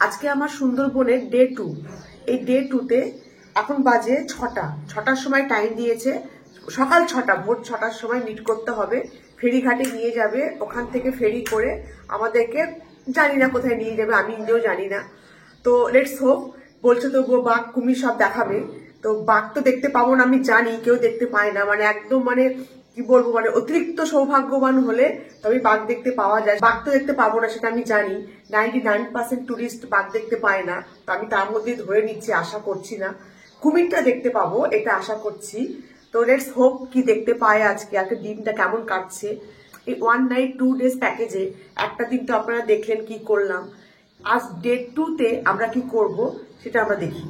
আজকে আমার সুন্দরবনের ডে 2। এই ডে 2তে এখন বাজে 6টার সময় টাইম দিয়েছে। সকাল 6টা, ভোর 6টার সময় মিট করতে হবে। ফেরিঘাটে নিয়ে যাবে, ওখান থেকে ফেরি করে আমাদেরকে জানি না কোথায় নিয়ে যাবে, আমি নিজেও জানি না। তো লেটস হোপ। বলছে তো বাঘ কুমির সব দেখাবে, তো বাঘ তো দেখতে পাবো না, আমি জানি কেউ দেখতে পায় না, মানে একদম মানে কি বলবো, মানে অতিরিক্ত সৌভাগ্যবান হলে তবে বাঘ দেখতে পাওয়া যায়। বাঘ তো দেখতে পাবো না সেটা আমি জানি। 99% টুরিস্ট বাঘ দেখতে পায় না, তো আমি তার মধ্যে ধরে নিচ্ছি, আশা করছি না। কুমিরটা দেখতে পাবো এটা আশা করছি। তো লেটস হোপ কি দেখতে পায় আজকে, আজকে দিনটা কেমন কাটছে। এই 1 নাইট 2 ডেজ প্যাকেজে একটা দিন তো আপনারা দেখলেন কি করলাম। আজ ডে 2তে আমরা কি করব সেটা আমরা দেখি।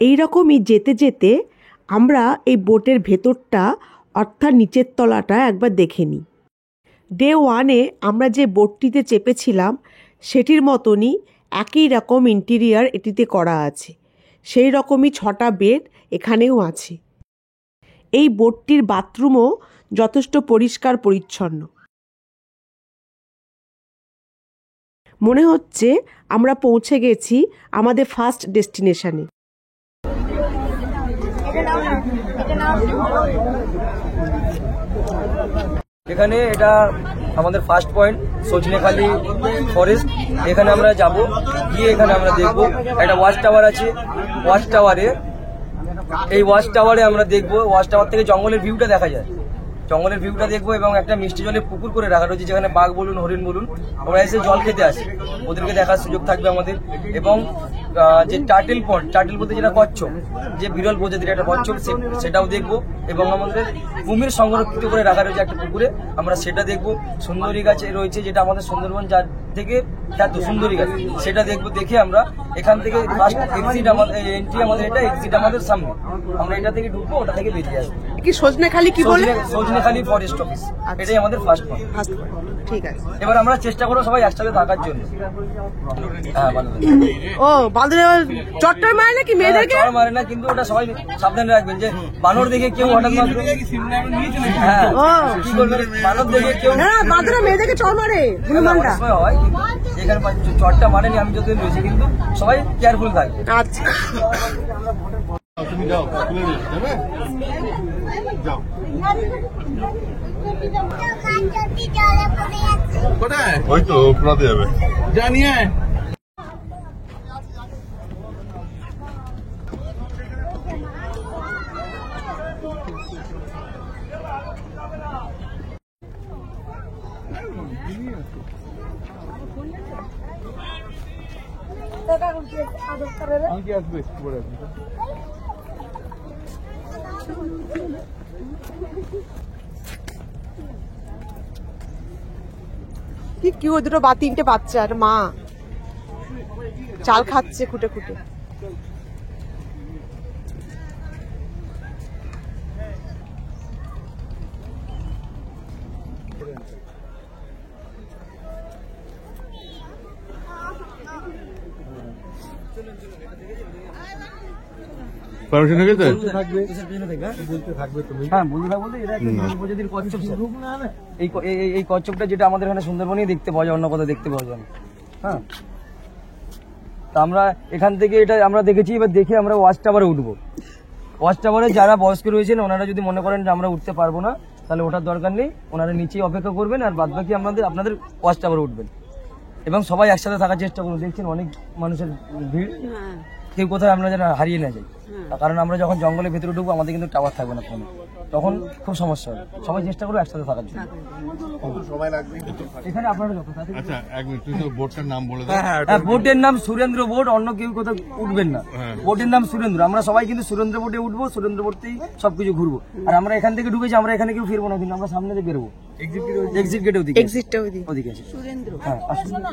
এইরকমই যেতে যেতে আমরা এই বোটের ভেতরটা অর্থাৎ নিচের তলাটা একবার দেখে নিই। ডে 1-এ আমরা যে বোটটিতে চেপেছিলাম সেটির মতনই একই রকম ইন্টেরিয়ার এটিতে করা আছে। সেই রকমই 6টা বেড এখানেও আছে। এই বোটটির বাথরুমও যথেষ্ট পরিষ্কার পরিচ্ছন্ন। মনে হচ্ছে আমরা পৌঁছে গেছি আমাদের ফার্স্ট ডেস্টিনেশনে। এখানে এটা আমাদের ফার্স্ট পয়েন্ট সজনেখালি ফরেস্ট। এখানে আমরা যাব, গিয়ে এখানে আমরা দেখব একটা ওয়াচ টাওয়ার আছে। এই ওয়াচ টাওয়ারে আমরা দেখবো, ওয়াচ টাওয়ার থেকে জঙ্গলের ভিউটা দেখা যায়। জঙ্গলের ভিউটা দেখবো এবং একটা মিষ্টি জলে পুকুর করে রাখা রয়েছে, যেখানে বাঘ বলুন হরিণ বলুন ওরা এসে জল খেতে আসে, ওদেরকে দেখার সুযোগ থাকবে আমাদের। এবং যে টার্টেল পন্ড, টার্টেল বলতে যেটা কচ্ছপ, যে বিরল প্রজাতির একটা কচ্ছপ, সেটাও দেখবো। এবং আমাদের কুমির সংরক্ষিত করে রাখা রয়েছে একটা পুকুরে, আমরা সেটা দেখবো। সুন্দরী গাছ রয়েছে, যেটা আমাদের সুন্দরবন যার থেকে খ্যাত সুন্দরী গাছ, সেটা দেখবো। দেখে আমরা এখান থেকে ফার্স্ট এক্সিট আমাদের, এন্ট্রি আমাদের এটা, এক্সিট আমাদের সামনে। আমরা এটা থেকে ঢুকবো, ওটা থেকে বেরিয়ে আসবো। কি সজনেখালি কি বলে? সজনেখালি ফরেস্ট অফিস, এটাই আমাদের ফার্স্ট পয়েন্ট। ঠিক আছে, এবার আমরা চেষ্টা করবো সবাই একসাথে থাকার জন্য। হ্যাঁ, ও বাঁদরে চট্টর মারে নাকি মেয়েদেরকে? চড় মারে না, কিন্তু ওটা সবাই সাবধানে রাখবেন যে বানর দেখে কেউ হঠাৎ মাত্র, হ্যাঁ কি বলবেন, বানর দেখে কেউ, হ্যাঁ বাঁদরে মেয়েদেরকে চড় মারে, হয় কিন্তু যেখানে চটটা মারেনি আমি যতদিন রয়েছে, কিন্তু সবাই কেয়ারফুল থাকবে। আচ্ছা যাও। কোথায়? ওই তো পুরাতে যাবে। জানিয়ে কি আসবে পরে আসবে। কি কিউ দুটো বা তিনটে বাচ্চা আর মা চাল খাচ্ছে খুঁটে খুঁটে। পারমিশন হয়ে গেছে? হ্যাঁ বলতে বলতে এটা একটা নতুন প্রজাতির কচ্ছপ স্যার। এই কচ্ছপটা যেটা আমাদের এখানে সুন্দরবনে দেখতে পাওয়া যায়, অন্য কোথাও দেখতে পাওয়া যায় না। হ্যাঁ, তা আমরা এখান থেকে এটা আমরা দেখেছি, এবার দেখে আমরা ওয়াচ টাওয়ারে উঠবো। ওয়াচ টাওয়ারে যারা বয়স্ক রয়েছেন ওনারা যদি মনে করেন যে আমরা উঠতে পারবো না, তাহলে ওঠার দরকার নেই, ওনারা নিচেই অপেক্ষা করবেন, আর বাদ বাকি আপনাদের ওয়াচ টাওয়ারে উঠবেন এবং সবাই একসাথে থাকার চেষ্টা করুন। দেখছেন অনেক মানুষের ভিড়, কেউ কোথাও আমরা যেন হারিয়ে না যাই, কারণ আমরা যখন জঙ্গলের ভেতরে ঢুকবো আমাদের কিন্তু টাওয়ার থাকবে না ফোনে, তখন খুব সমস্যা হবে। সবাই চেষ্টা করবো একসাথে থাকার জন্য। সময় লাগবে এখানে আপনারা যত আচ্ছা এক মিনিট, তুই তো বোর্ডটার নাম বলে দে। হ্যাঁ, বোটের নাম সুরেন্দ্র বোট, অন্য কেউ কোথাও উঠবেন না। বোটের নাম সুরেন্দ্র, আমরা সবাই কিন্তু সুরেন্দ্র বোটে উঠবো, সুরেন্দ্র বোটেই সবকিছু ঘুরবো। আর আমরা এখান থেকে ঢুকেছি, আমরা এখানে কেউ ফিরবো না, কিন্তু আমরা সামনে দিয়ে বেরোবো। এক্সিট গেট ওদিকে, এক্সিটটা ওদিকে আছে সুরেন্দ্র। হ্যাঁ,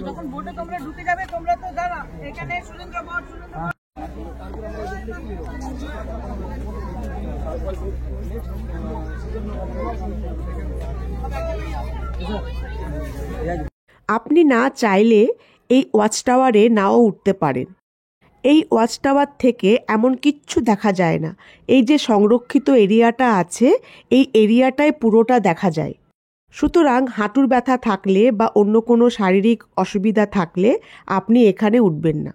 যখন বোটে তোমরা ঢুকে যাবে তোমরা তো দাঁড়া এখানে সুরেন্দ্র বোট আপনি না চাইলে এই ওয়াচ টাওয়ারে নাও উঠতে পারেন। এই ওয়াচ টাওয়ার থেকে এমন কিচ্ছু দেখা যায় না। এই যে সংরক্ষিত এরিয়াটা আছে, এই এরিয়াটায় পুরোটা দেখা যায়। সুতরাং হাঁটুর ব্যথা থাকলে বা অন্য কোনো শারীরিক অসুবিধা থাকলে আপনি এখানে উঠবেন না।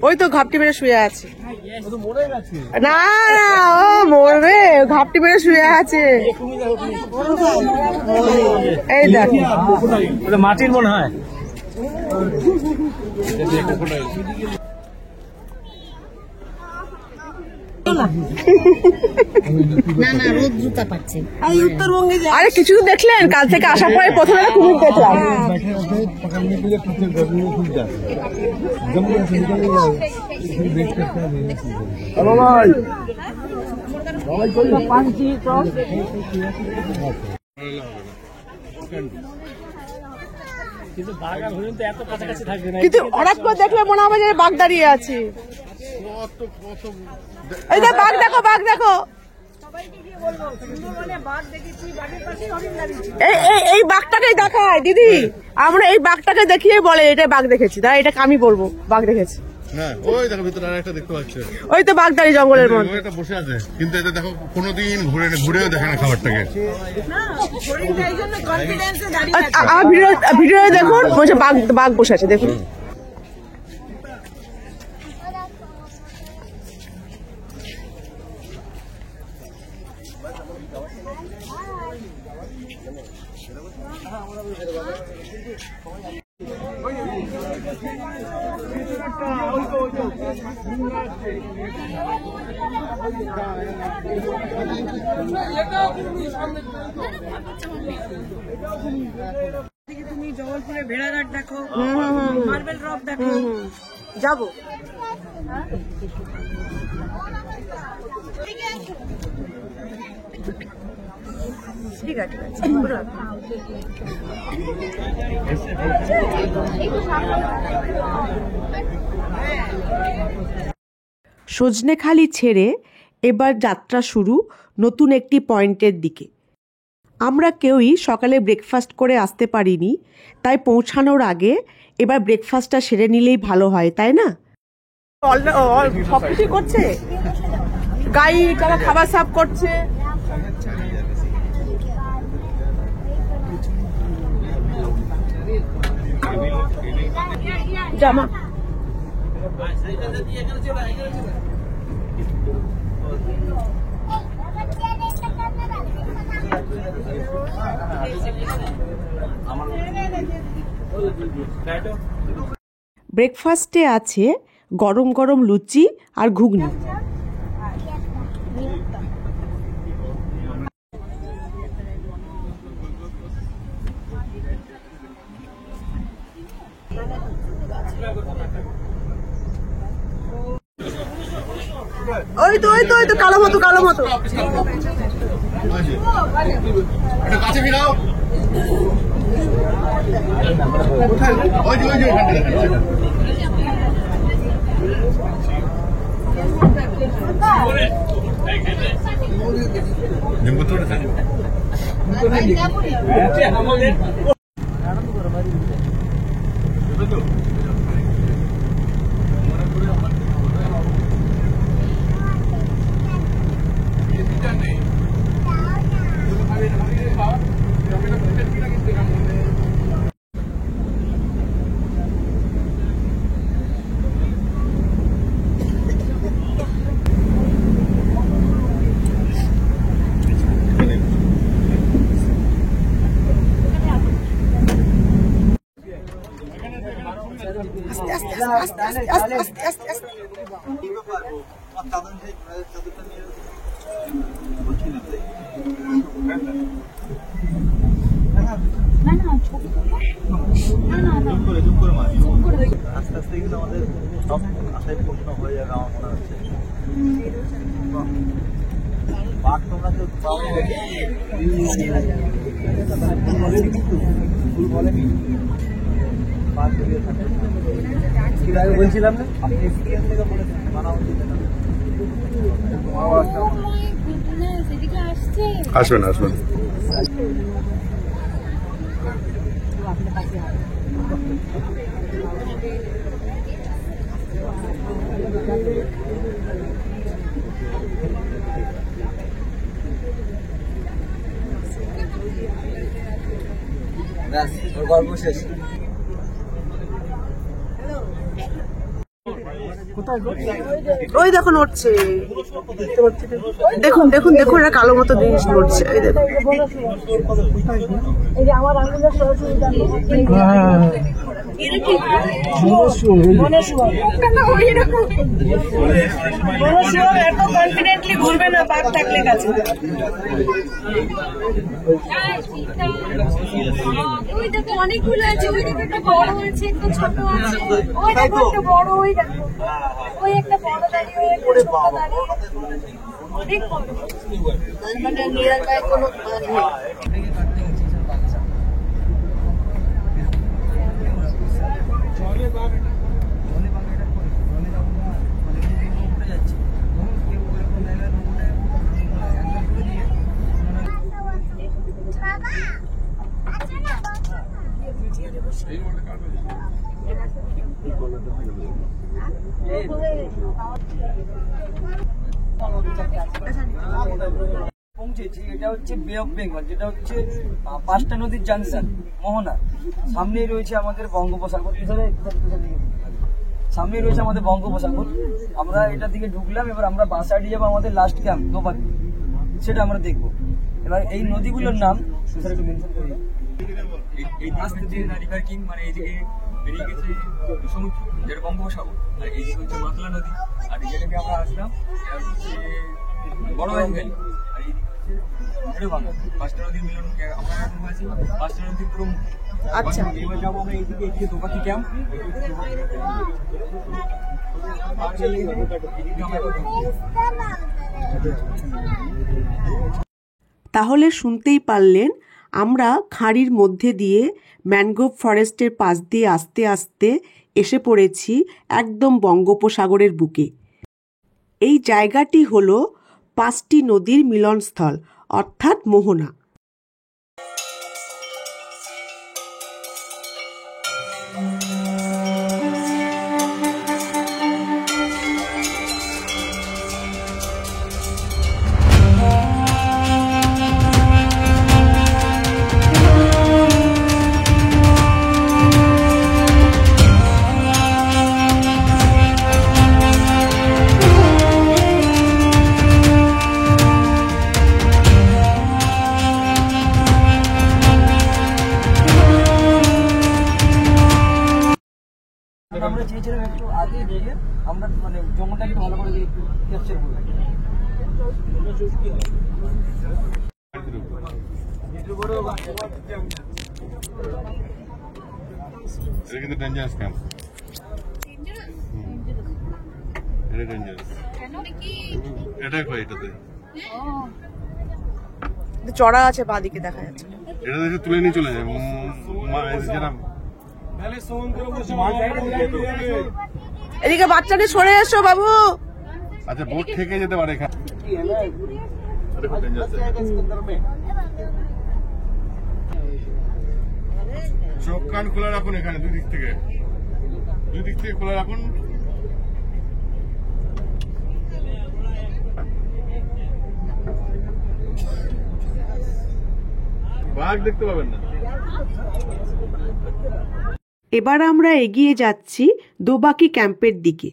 ওই তো ঘাপটি মেরে শুয়ে আছে। না না, ও মরবে, ঘাপটি মেরে শুয়ে আছে। এই দেখ, মাটির মনে হয়। আরে কিছু তো দেখলেন? কাল থেকে আসার পরে প্রথমে কুমির দেখলাম। কিন্তু হঠাৎ করে দেখলে মনে হবে যে বাঘ দাঁড়িয়ে আছে। এই যে বাঘ দেখো, বাঘ দেখো। এই বাঘটাকে দেখায় দিদি, আমরা এই বাঘটাকে দেখিয়ে বলে এটা বাঘ দেখেছি। তাই এটাকে আমি বলবো বাঘ দেখেছি। হ্যাঁ, ওই দেখো ভিতরে আরেকটা দেখতে পাচ্ছে। ওই তো বাঘ দাঁড়িয়ে জঙ্গলের মধ্যে। ওইটা বসে আছে, কিন্তু এটা দেখো কোনোদিন ঘুরেও দেখে না খাবারটাকে। আমার ভিডিও দেখুন, বলছে বাঘ বসে আছে, দেখুন। তুমি জবলপুরে ভেড়াঘাট দেখো, মার্বেল রক দেখো। যাবো। ঠিক আছে, সজনেখালি ছেড়ে এবার যাত্রা শুরু নতুন একটি পয়েন্টের দিকে। আমরা কেউই সকালে ব্রেকফাস্ট করে আসতে পারিনি, তাই পৌঁছানোর আগে এবার ব্রেকফাস্টটা সেরে নিলেই ভালো হয়, তাই না? সব কিছু করছে, গাই তারা খাবার সার্ভ করছে। জামা ব্রেকফাস্টে আছে গরম গরম লুচি আর ঘুগনি। ওই তো কালো মতো কাছে ফিরাও। ওই যে আস্তে আস্তে কিন্তু আমাদের সব আশায় পূর্ণ হয়ে যাবে আমার মনে হচ্ছে। বাঘ তোমরা তো ফুল বলেনি বাঘ বেরিয়ে থাকবে বলছিলাম না আপনি এক্সপিরিয়েন্স থেকে বলেছেন মানা উচিত না। আসবেন। গল্প শেষ। ওই দেখুন উঠছে, দেখুন এটা কালো মতো জিনিস উঠছে। এই দেখুন এত কনফিডেন্টলি ঘুরবে না বাঘ থাকলে কাছে। ওই দেখো অনেকগুলো আছে, ওই দেখো একটা বড় আছে, একটা ছোট আছে, ওই দেখো একটা বড়, ওই দেখো ওই একটা বড় দাঁড়িয়ে, ওই একটা ছোট দাঁড়িয়ে, অনেক বড়। মানে নিরার গায়ে কোনো পৌঁছেছি। এটা হচ্ছে বে অফ বেঙ্গল, যেটা হচ্ছে 5টা নদীর জাংশন মোহনা। সামনেই রয়েছে আমাদের বঙ্গোপসাগর, সামনেই রয়েছে আমাদের বঙ্গোপসাগর। আমরা এটা দিকে ঢুকলাম, এবার আমরা বাসাইডে যাবো আমাদের লাস্ট ক্যাম্প দোপাটি, সেটা আমরা দেখবো। এবার এই নদীগুলোর নাম একটু মেনশন করি। এই আস্তে দিয়ে রিভার কিং, মানে এইদিকে বেরিয়ে গেছে সমুদ্র, যেটা বঙ্গোপসাগর, আর এইদিকে হচ্ছে মাতলা নদী, আর এই জায়গায় আমরা আসলাম এটা হচ্ছে বড় ভ্যালি, আর এইদিকে হচ্ছে বাংলা। 5টা নদীর মিলন আমরা এখন আছি 5টা নদীর পুরো। আচ্ছা, এবার যাবো আমরা এইদিকে একটু দোপাতি ক্যাম্প। তাহলে শুনতেই পারলেন, আমরা খাঁড়ির মধ্যে দিয়ে ম্যানগ্রোভ ফরেস্টের পাশ দিয়ে আস্তে আস্তে এসে পড়েছি একদম বঙ্গোপসাগরের বুকে। এই জায়গাটি হলো 5টি নদীর মিলনস্থল, অর্থাৎ মোহনা। চেয়েছিলাম একটু আগে গিয়ে আমরা মানে জঙ্গলটাকে ভালো করে ক্যাপচার করবো। এটা কিন্তু ডেঞ্জারাস ক্যাম্প, এটা ডেঞ্জারাস। এটা কই এটাতে? চড়া আছে বাঁদিকে দেখা যাচ্ছে। এটা দেখে তুলে নিয়ে চলে যায় যারা। এদিকে বাচ্চাকে সরে এসো বাবু। আচ্ছা বোট থেকে যেতে পারে এখানে। চোখ কান খোলা রাখুন এখানে, দুই দিক থেকে খোলা রাখুন। বাঘ দেখতে পাবেন না। এবার আমরা এগিয়ে যাচ্ছি দোবাকি ক্যাম্পের দিকে।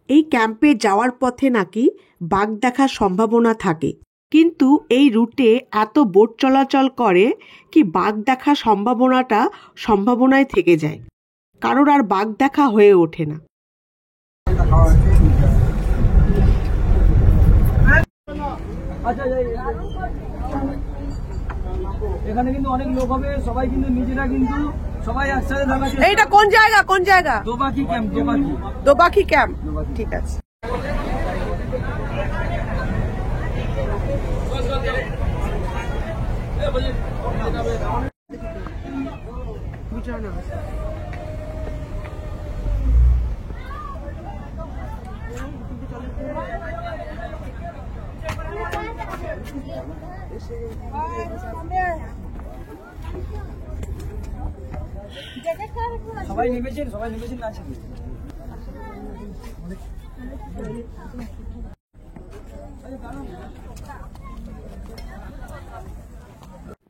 এই ক্যাম্পে যাওয়ার পথে নাকি বাঘ দেখার সম্ভাবনা থাকে, কিন্তু এই রুটে এত বোট চলাচল করে কি বাঘ দেখার সম্ভাবনায় থেকে যায়, কারোর আর বাঘ দেখা হয়ে ওঠে না। এখানে কিন্তু অনেক লোক হবে, সবাই কিন্তু নিজেরা কিন্তু সবাই একসাথে থাকা। এইটা কোন জায়গা? দোবাকি ক্যাম্প, দোবাকি ক্যাম্প, ঠিক আছে। সবাই নেমেছেন না ছিল।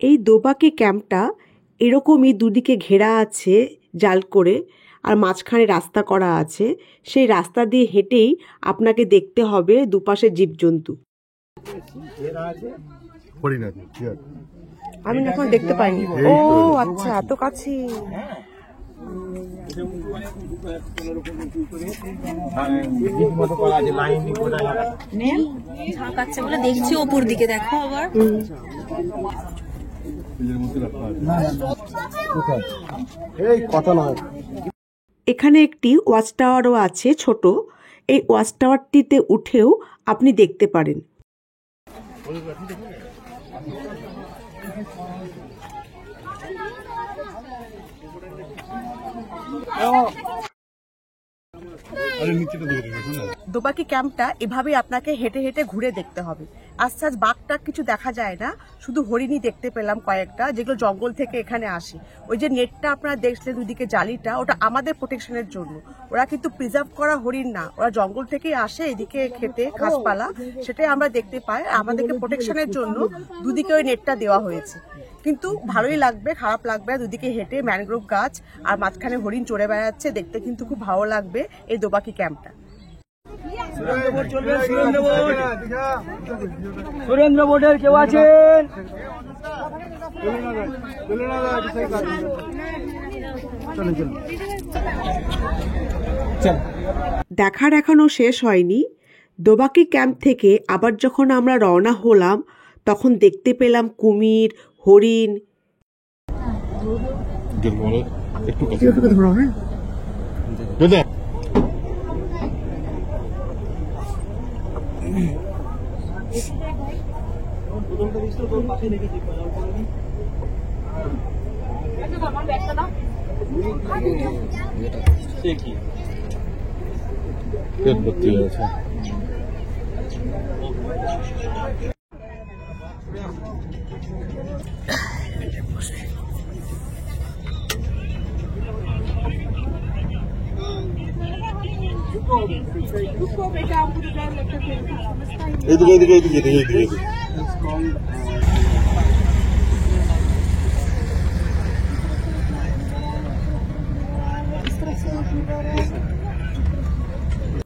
এই দোবাকি ক্যাম্পটা এরকমই দুদিকে ঘেরা আছে জাল করে, আর মাঝখানে রাস্তা করা আছে। সেই রাস্তা দিয়ে হেঁটেই আপনাকে দেখতে হবে দুপাশে জীবজন্তু। আমি এখন দেখতে পাইনি। ও আচ্ছা, এত কাছে। ঝাঁকাচ্ছে বলে দেখছি ওপর দিকে, দেখো আবার। এখানে একটি ওয়াচ টাওয়ারও আছে ছোট। এই ওয়াচ টাওয়ারটিতে উঠেও আপনি দেখতে পারেন। দোবাকি ক্যাম্পটা এভাবেই আপনাকে হেঁটে হেঁটে ঘুরে দেখতে হবে। আস্তে আস্তে বাঘটা কিছু দেখা যায় না, শুধু হরিণই দেখতে পেলাম কয়েকটা, যেগুলো জঙ্গল থেকে এখানে আসে। ওই যে নেটটা আপনারা দেখলেন দুদিকে জালিটা, ওটা আমাদের প্রোটেকশনের জন্য। ওরা কিন্তু প্রিজার্ভ করা হরিণ না, ওরা জঙ্গল থেকেই আসে এদিকে খেতে ঘাসপালা, সেটাই আমরা দেখতে পাই। আমাদেরকে প্রোটেকশনের জন্য দুদিকে ওই নেটটা দেওয়া হয়েছে। কিন্তু ভালোই লাগবে, খারাপ লাগবে না। দুদিকে হেঁটে ম্যানগ্রোভ গাছ আর মাঝখানে হরিণ চড়ে বেড়াচ্ছে, দেখতে কিন্তু খুব ভালো লাগবে এই দোবাকি ক্যাম্পটা। সুরেন্দ্র বোর্ডের কেউ আছেন? দেখার এখনো শেষ হয়নি। দোবাকি ক্যাম্প থেকে আবার যখন আমরা রওনা হলাম, তখন দেখতে পেলাম কুমির, হরিণ।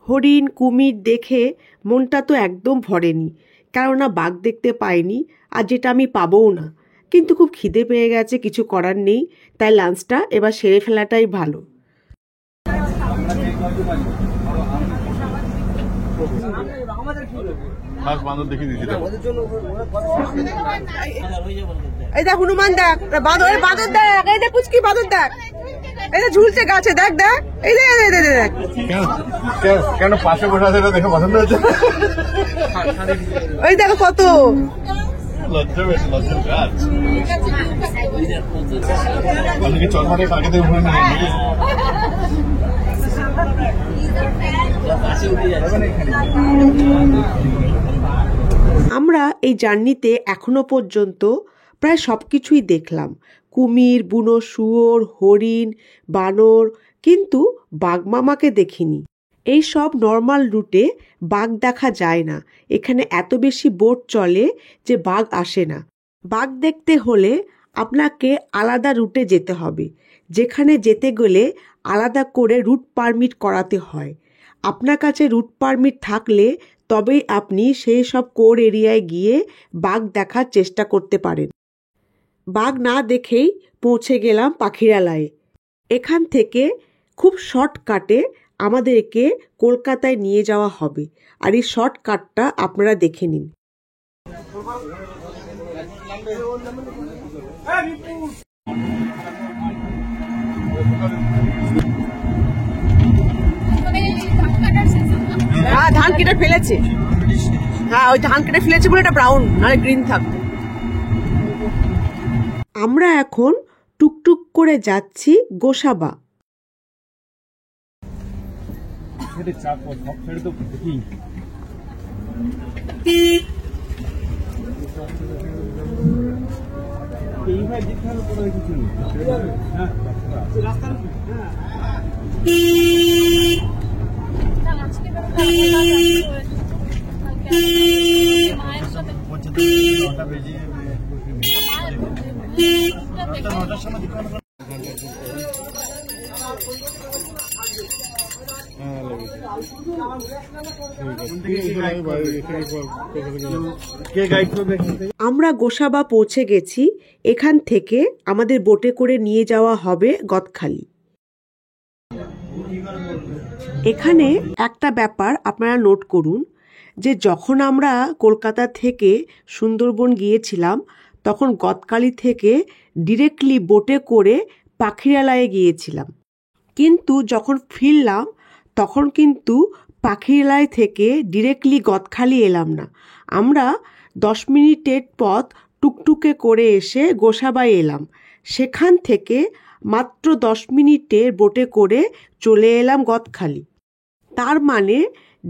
হরিণ, কুমির দেখে মনটা তো একদম ভরেনি, কেননা বাঘ দেখতে পাইনি, আর যেটা আমি পাবোও না। কিন্তু খুব খিদে পেয়ে গেছে, কিছু করার নেই, তাই লাঞ্চটা এবার সেরে ফেলাটাই ভালো। বাঘ বাঁদর দেখিয়ে দিচ্ছি দেখো। এই দেখ হনুমান দেখ, বাঁদর দেখ, এই দেখ পুচকি বাঁদর দেখ, এই যে ঝুলছে গাছে, দেখ দেখ, এই দেখ দেখ। কেন পাশে বসে আছে এটা দেখে পছন্দ হয়েছে? ওই দেখো কত লজ্জা বেশি, লজ্জার গাছ। আপনি কি চশমাটা কাকে দিয়ে ঘুরে নিয়ে আমরা এই জার্নিতে এখনো পর্যন্ত প্রায় সবকিছুই দেখলাম। কুমির, বুনো শুয়োর, হরিণ, বানর, কিন্তু বাঘমামাকে দেখিনি। এই সব নর্মাল রুটে বাঘ দেখা যায় না। এখানে এত বেশি বোট চলে যে বাঘ আসে না। বাঘ দেখতে হলে আপনাকে আলাদা রুটে যেতে হবে, যেখানে যেতে গেলে আলাদা করে রুট পারমিট করাতে হয়। আপনার কাছে রুট পারমিট থাকলে তবেই আপনি সেই সব কোর এরিয়ায় গিয়ে বাঘ দেখার চেষ্টা করতে পারেন। বাঘ না দেখেই পৌঁছে গেলাম পাখিরালয়ে। এখান থেকে খুব শর্টকাটে আমাদেরকে কলকাতায় নিয়ে যাওয়া হবে, আর এই শর্টকাটটা আপনারা দেখে নিন। হ্যাঁ, ধান কেটে ফেলেছে। হ্যাঁ, ওই ধান কেটে ফেলেছে বলে এটা ব্রাউন, নাহলে গ্রিন থাকতো। আমরা এখন টুকটুক করে যাচ্ছি গোসাবা। আমরা গোসাবা পৌঁছে গেছি। এখান থেকে আমাদের বোটে করে নিয়ে যাওয়া হবে গদখালি। এখানে একটা ব্যাপার আপনারা নোট করুন, যে যখন আমরা কলকাতা থেকে সুন্দরবন গিয়েছিলাম তখন গদখালি থেকে ডিরেক্টলি বোটে করে পাখিরালয়ে গিয়েছিলাম, কিন্তু যখন ফিরলাম তখন কিন্তু পাখিরালয় থেকে ডিরেক্টলি গদখালি এলাম না। আমরা 10 মিনিটের পথ টুকটুকে করে এসে গোসাবায় এলাম। সেখান থেকে মাত্র 10 মিনিটের বোটে করে চলে এলাম গদখালি। তার মানে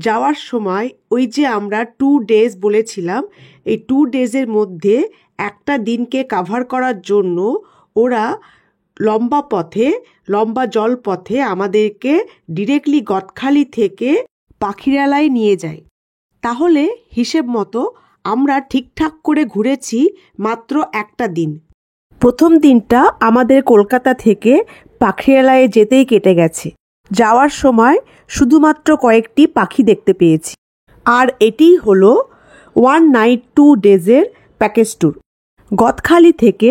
যাওয়ার সময় ওই যে আমরা 2 ডেজ বলেছিলাম, এই 2 ডেজের মধ্যে একটা দিনকে কাভার করার জন্য ওরা লম্বা জলপথে আমাদেরকে ডিরেক্টলি গদখালি থেকে পাখিরালয় নিয়ে যায়। তাহলে হিসেব মতো আমরা ঠিকঠাক করে ঘুরেছি মাত্র একটা দিন। প্রথম দিনটা আমাদের কলকাতা থেকে পাখিরালয়ে যেতেই কেটে গেছে। যাওয়ার সময় শুধুমাত্র কয়েকটি পাখি দেখতে পেয়েছি। আর এটিই হলো 1 নাইট 2 ডেজের প্যাকেজ ট্যুর। গদখালি থেকে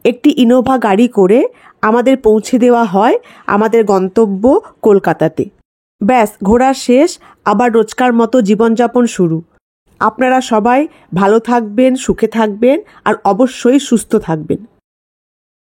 একটি ইনোভা গাড়ি করে আমাদের পৌঁছে দেওয়া হয় আমাদের গন্তব্য কলকাতাতে। ব্যাস, ঘোরা শেষ, আবার রোজকার মতো জীবনযাপন শুরু। আপনারা সবাই ভালো থাকবেন, সুখে থাকবেন, আর অবশ্যই সুস্থ থাকবেন।